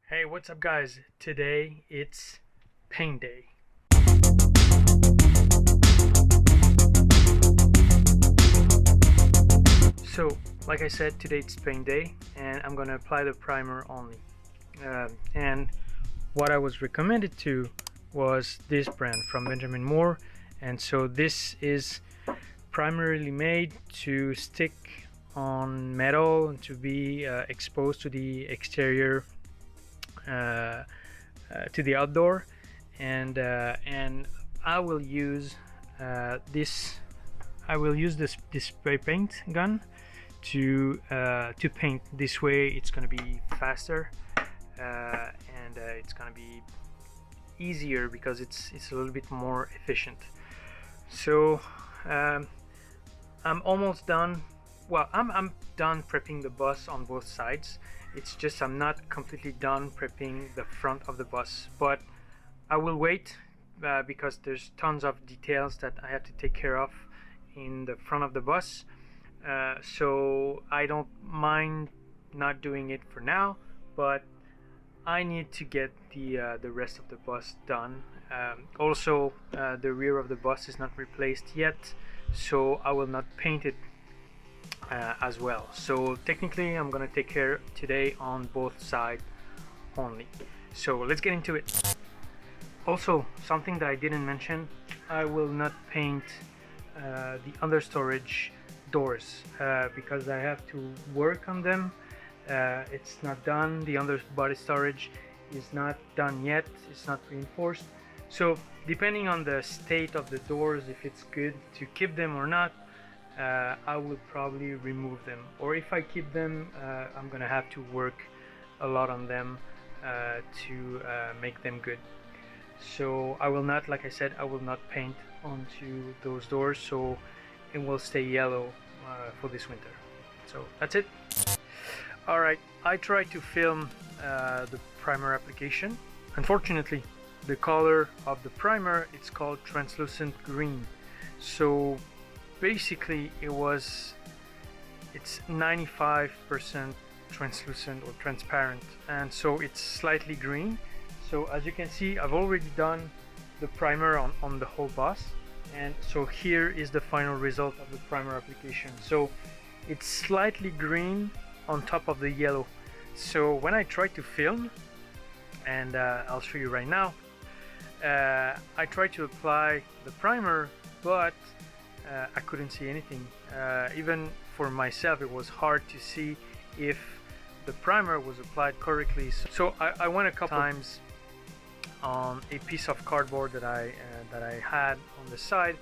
Hey, what's up guys? Today it's paint day. So, like I said, today it's paint day and I'm gonna apply the primer only. And what I was recommended to was this brand from Benjamin Moore, and so this is primarily made to stick on metal and to be exposed to the exterior, to the outdoor, and I will use this spray paint gun to paint. This way it's gonna be faster, and it's gonna be easier because it's a little bit more efficient. So I'm almost done. Well, I'm done prepping the bus on both sides. It's just I'm not completely done prepping the front of the bus, but I will wait because there's tons of details that I have to take care of in the front of the bus. So I don't mind not doing it for now, but I need to get the rest of the bus done. Also, the rear of the bus is not replaced yet, so I will not paint it as well. So technically I'm gonna take care today on both sides only. So let's get into it. Also, something that I didn't mention, I will not paint the under storage doors because I have to work on them. It's not done. The under body storage is not done yet. It's not reinforced. So depending on the state of the doors, if it's good to keep them or not, I will probably remove them, or if I keep them, I'm gonna have to work a lot on them to make them good. So I will not, like I said, I will not paint onto those doors, so it will stay yellow for this winter. So that's it. Alright, I tried to film the primer application. Unfortunately, the color of the primer, it's called translucent green. So basically it's 95% translucent or transparent, and so it's slightly green. So as you can see, I've already done the primer on the whole bus, and so here is the final result of the primer application. So it's slightly green on top of the yellow. So when I try to film, and I'll show you right now, I tried to apply the primer, but I couldn't see anything. Even for myself, it was hard to see if the primer was applied correctly. So I went a couple times on a piece of cardboard that I had on the side,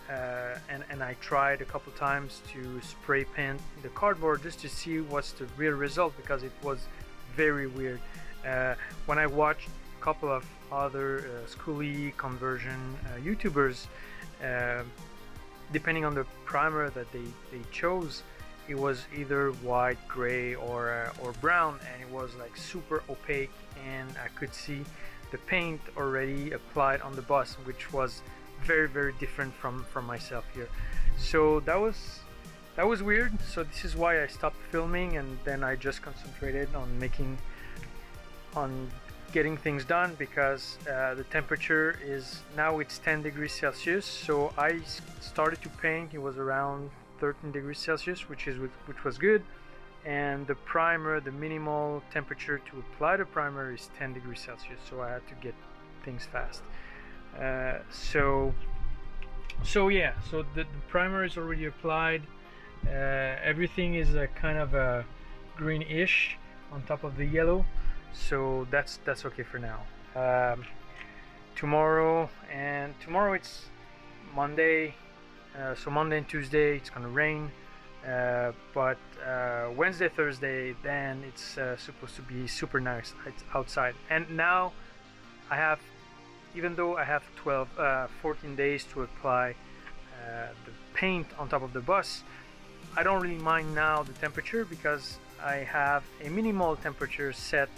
and I tried a couple times to spray paint the cardboard just to see what's the real result, because it was very weird. When I watched a couple of other Skoolie conversion YouTubers, depending on the primer that they chose, it was either white, gray, or brown, and it was like super opaque, and I could see the paint already applied on the bus, which was very different from myself here. So that was weird. So this is why I stopped filming, and then I just concentrated on getting things done, because the temperature is now, it's 10 degrees Celsius. So I started to paint, it was around 13 degrees Celsius, which was good, and the primer, the minimal temperature to apply the primer is 10 degrees Celsius, so I had to get things fast. So yeah, so the primer is already applied. Everything is a kind of a greenish on top of the yellow. So that's okay for now. Tomorrow it's Monday, so Monday and Tuesday it's gonna rain, but Wednesday, Thursday, then it's supposed to be super nice outside. And now I have, even though I have 14 days to apply the paint on top of the bus, I don't really mind now the temperature, because I have a minimal temperature set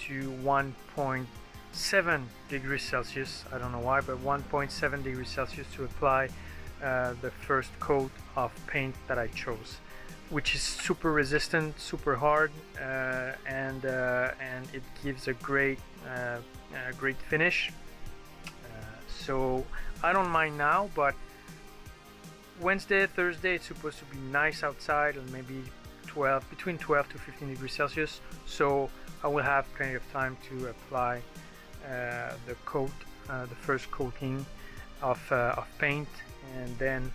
to 1.7 degrees Celsius. I don't know why, but 1.7 degrees Celsius to apply the first coat of paint that I chose. which is super resistant, super hard, and it gives a great great finish. So I don't mind now, but Wednesday, Thursday, it's supposed to be nice outside, and maybe between 12 to 15 degrees Celsius. So I will have plenty of time to apply the coat, the first coating of paint, and then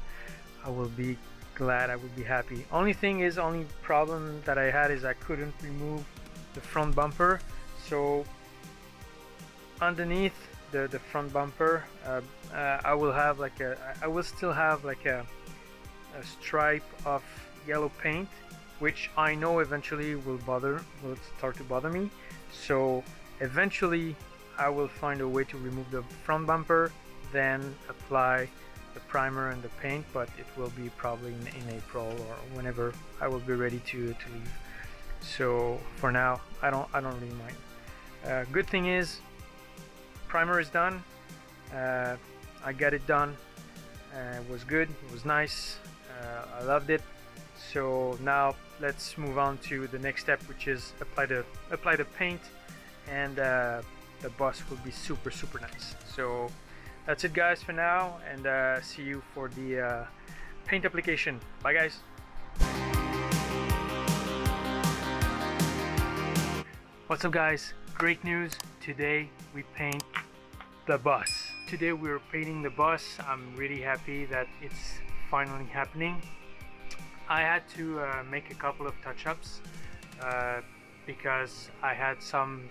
I will be glad, I will be happy. Only problem that I had is I couldn't remove the front bumper. So underneath the front bumper, I will still have like a stripe of yellow paint, which I know eventually will start to bother me. So eventually I will find a way to remove the front bumper, then apply the primer and the paint, but it will be probably in April or whenever I will be ready to leave. So for now, I don't really mind. Good thing is, primer is done. I got it done. It was good. It was nice. I loved it. So now let's move on to the next step, which is apply the paint, and the bus will be super nice. So that's it, guys, for now, and see you for the paint application. Bye, guys. What's up, guys? Great news. Today we paint the bus. Today we're painting the bus. I'm really happy that it's finally happening. I had to make a couple of touch-ups because I had some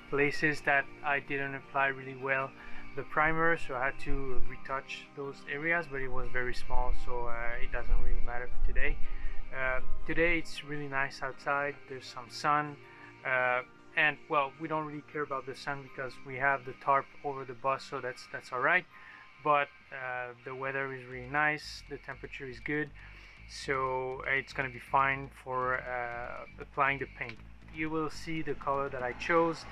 places that I didn't apply really well the primer, so I had to retouch those areas, but it was very small, so it doesn't really matter for today. Today it's really nice outside. There's some sun, and well, we don't really care about the sun because we have the tarp over the bus, so that's all right. But the weather is really nice, the temperature is good, so it's gonna be fine for applying the paint. You will see the color that I chose,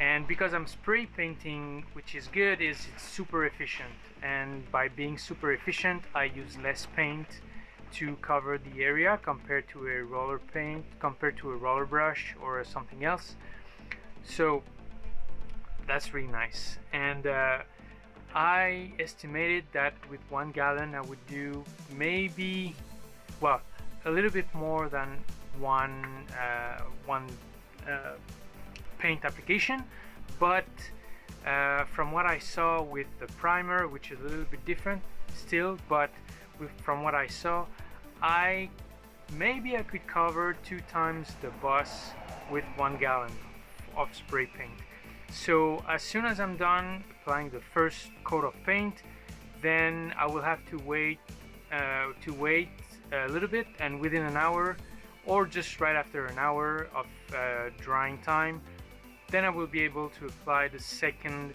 and because I'm spray painting, which is good, is it's super efficient, and by being super efficient I use less paint to cover the area compared to a roller brush or something else. So that's really nice. And I estimated that with 1 gallon I would do maybe, well, a little bit more than one paint application, but from what I saw with the primer, which is a little bit different still, but from what I saw, maybe I could cover 2 times the bus with 1 gallon of spray paint. So as soon as I'm done applying the first coat of paint, then I will have to wait a little bit, and within an hour or just right after an hour of drying time, then I will be able to apply the second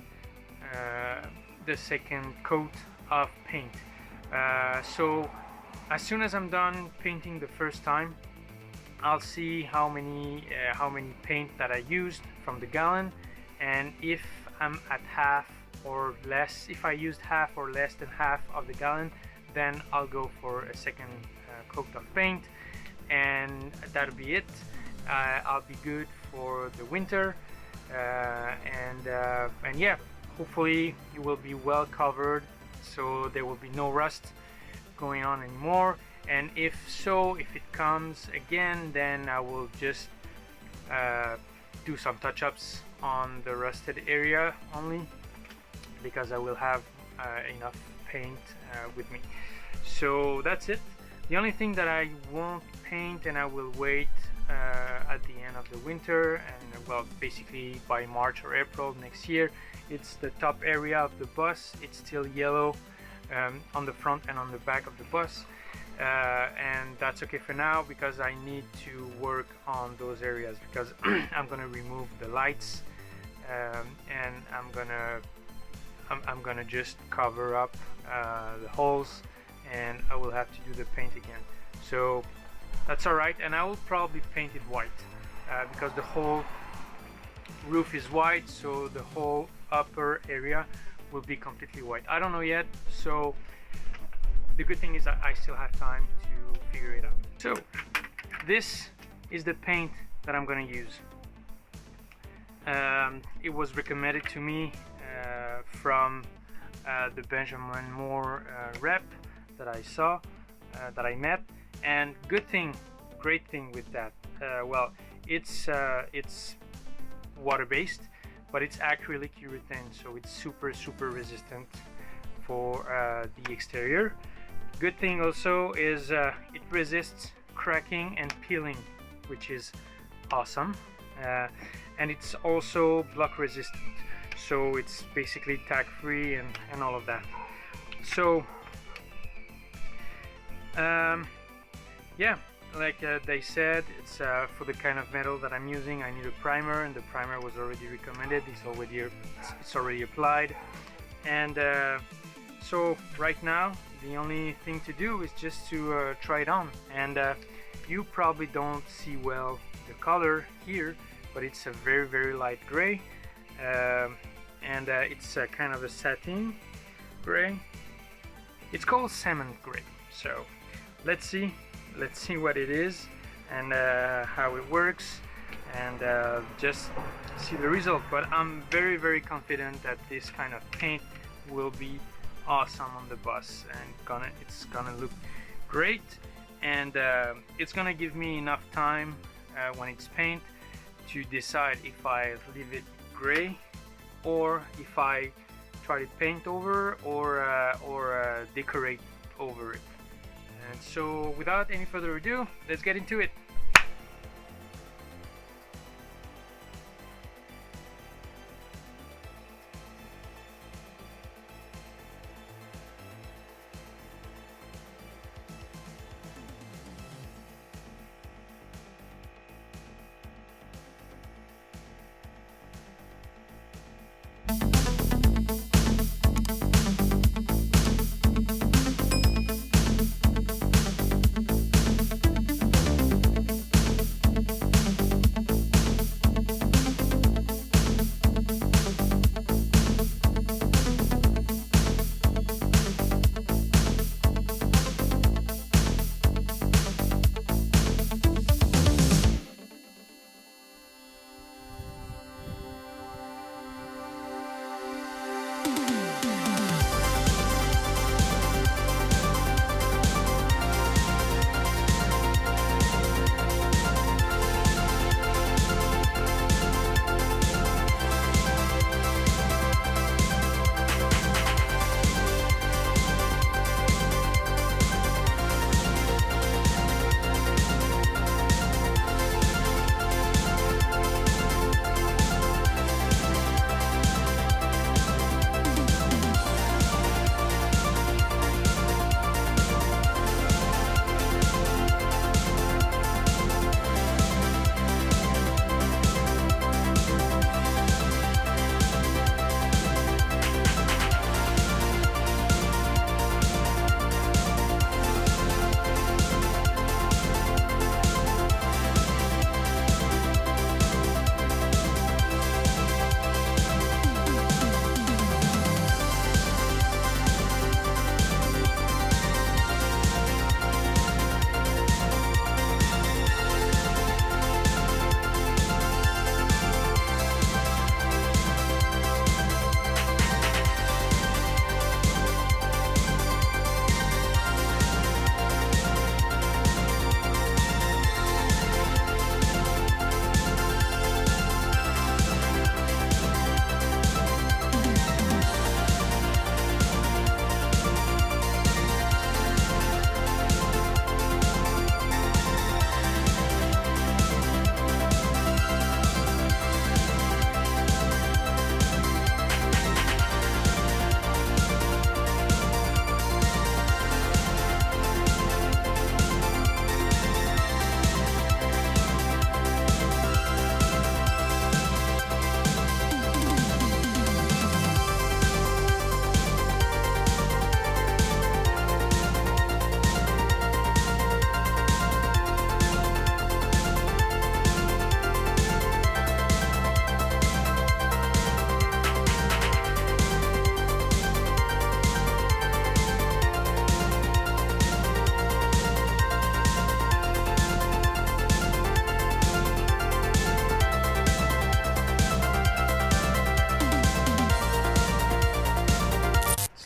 coat of paint. So as soon as I'm done painting the first time, I'll see how many paint that I used from the gallon, and if I'm at half or less, if I used half or less than half of the gallon, then I'll go for a second coat of paint, and that'll be it. I'll be good for the winter, and yeah, hopefully you will be well covered, so there will be no rust going on anymore. And if it comes again, then I will just do some touch-ups on the rusted area only, because I will have enough paint with me. So that's it. The only thing that I won't paint, and I will wait at the end of the winter, and well, basically by March or April next year, it's the top area of the bus. It's still yellow on the front and on the back of the bus, and that's okay for now, because I need to work on those areas, because I'm gonna remove the lights, and I'm gonna just cover up the holes, and I will have to do the paint again. So that's alright, and I will probably paint it white, because the whole roof is white, so the whole upper area will be completely white. I don't know yet, so the good thing is that I still have time to figure it out. So this is the paint that I'm gonna use. It was recommended to me from the Benjamin Moore rep that I saw, that I met, and great thing with that, well, it's water-based, but it's acrylic urethane, so it's super resistant for the exterior. Good thing also is it resists cracking and peeling, which is awesome, and it's also block resistant, so it's basically tag free and all of that. So yeah, like they said, it's for the kind of metal that I'm using, I need a primer, and the primer was already recommended. It's already applied, and so right now the only thing to do is just to try it on. And you probably don't see well the color here, but it's a very light gray, and it's kind of a satin gray. It's called cement gray. So let's see what it is and how it works, and just see the result. But I'm very confident that this kind of paint will be awesome on the bus, and it's gonna look great, and it's gonna give me enough time when it's paint to decide if I leave it gray or if I try to paint over or decorate over it. And so without any further ado, let's get into it.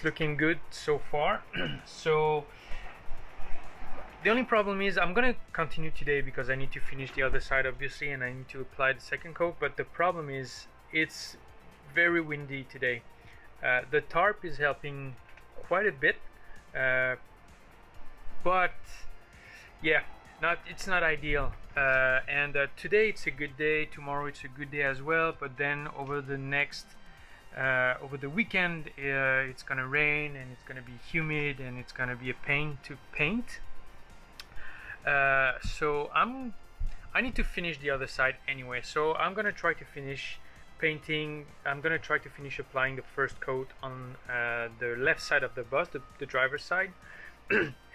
it's looking good so far. So the only problem is I'm gonna continue today because I need to finish the other side obviously, and I need to apply the second coat. But the problem is it's very windy today. The tarp is helping quite a bit, but yeah, it's not ideal. And today it's a good day, tomorrow it's a good day as well, but then over the weekend it's gonna rain and it's gonna be humid and it's gonna be a pain to paint. So I need to finish the other side anyway, so I'm gonna try to finish painting. I'm gonna try to finish applying the first coat on the left side of the bus, the driver's side,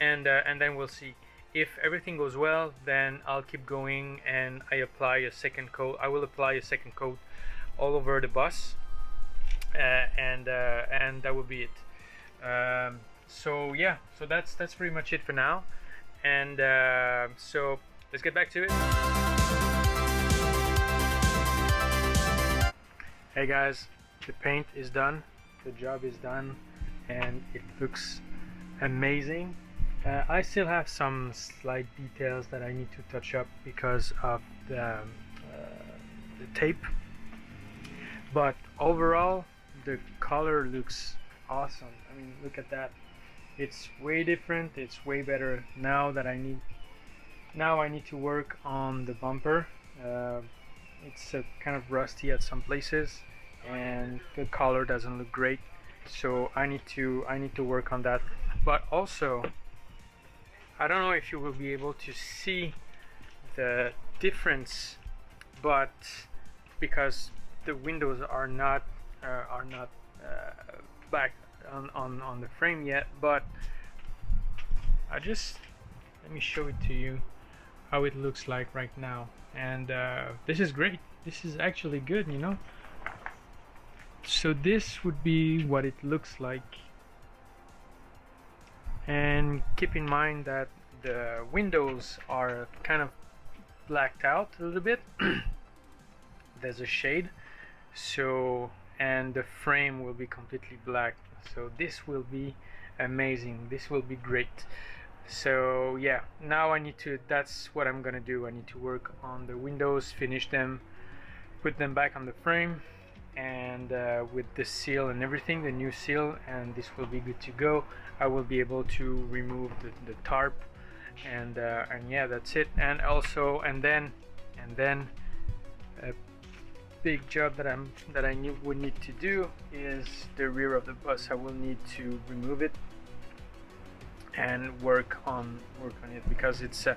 and then we'll see. If everything goes well, then I'll keep going and I apply a second coat. I will apply a second coat all over the bus, and that will be it. So yeah, so that's pretty much it for now, and so let's get back to it. Hey guys, the paint is done, the job is done, and it looks amazing. I still have some slight details that I need to touch up because of the tape, but overall the color looks awesome. I mean, look at that. It's way different, it's way better now that I need to work on the bumper. It's kind of rusty at some places and the color doesn't look great, so I need to work on that. But also, I don't know if you will be able to see the difference, but because the windows are not back on the frame yet, but let me show it to you how it looks like right now. And this is great, this is actually good, you know. So this would be what it looks like, and keep in mind that the windows are kind of blacked out a little bit. There's a shade, so, and the frame will be completely black, so this will be amazing, this will be great. So yeah, now that's what I'm gonna do. I need to work on the windows, finish them, put them back on the frame, and with the seal and everything, the new seal, and this will be good to go. I will be able to remove the tarp, and yeah, that's it. And also, and then a big job that I would need to do is the rear of the bus. I will need to remove it and work on it because it's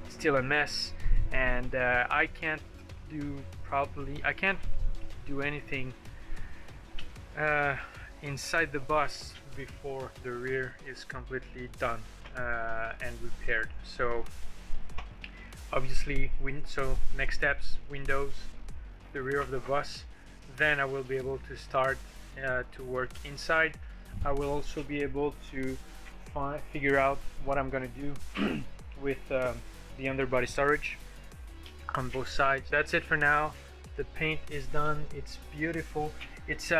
still a mess, and I can't do anything inside the bus before the rear is completely done and repaired. So obviously, so next steps, windows, the rear of the bus, then I will be able to start to work inside. I will also be able to figure out what I'm gonna do with the underbody storage on both sides. That's it for now. The paint is done, it's beautiful. It's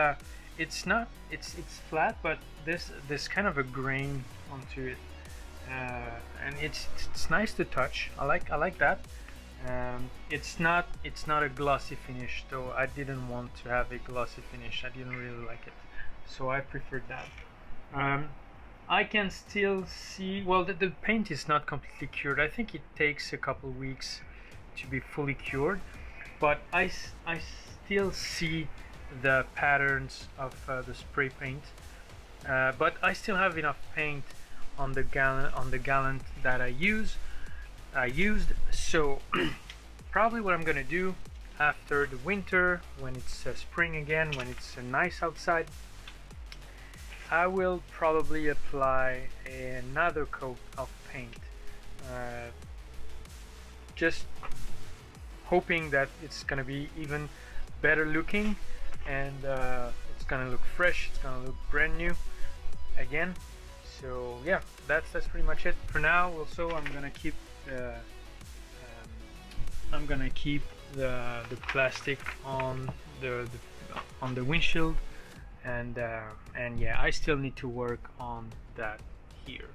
flat, but there's kind of a grain onto it, and it's nice to touch. I like that. It's not a glossy finish, though. I didn't want to have a glossy finish. I didn't really like it, so I preferred that. I can still see, well, the paint is not completely cured. I think it takes a couple weeks to be fully cured, but I still see the patterns of the spray paint, but I still have enough paint on the gallon that I used. So probably what I'm gonna do after the winter, when it's spring again, when it's nice outside, I will probably apply another coat of paint, just hoping that it's gonna be even better looking, and it's gonna look fresh, it's gonna look brand new again. So yeah, that's pretty much it for now. Also, I'm gonna keep the plastic on the windshield, and yeah, I still need to work on that here,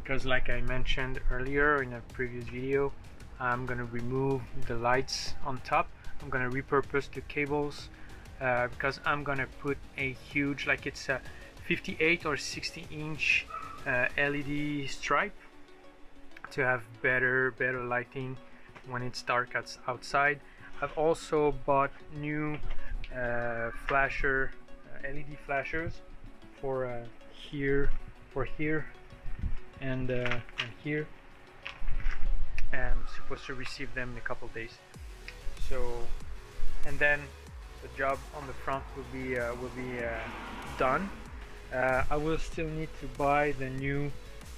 because like I mentioned earlier in a previous video, I'm gonna remove the lights on top. I'm gonna repurpose the cables because I'm gonna put a huge, like it's a 58 or 60 inch LED stripe to have better lighting when it's dark outside. I've also bought new flasher LED flashers for here and here. I'm supposed to receive them in a couple days. So, and then the job on the front will be done. I will still need to buy the new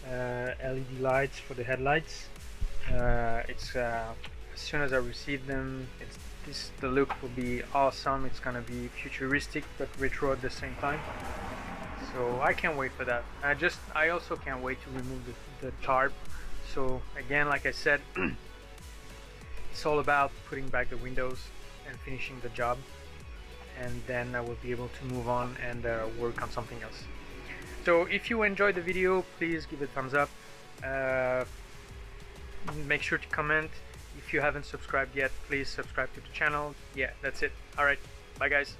LED lights for the headlights. It's as soon as I receive them, the look will be awesome. It's gonna be futuristic but retro at the same time. So I can't wait for that. I also can't wait to remove the tarp. So again, like I said, it's all about putting back the windows and finishing the job, and then I will be able to move on and work on something else. So if you enjoyed the video, please give it a thumbs up. Make sure to comment. If you haven't subscribed yet, please subscribe to the channel. Yeah, that's it. Alright, bye guys.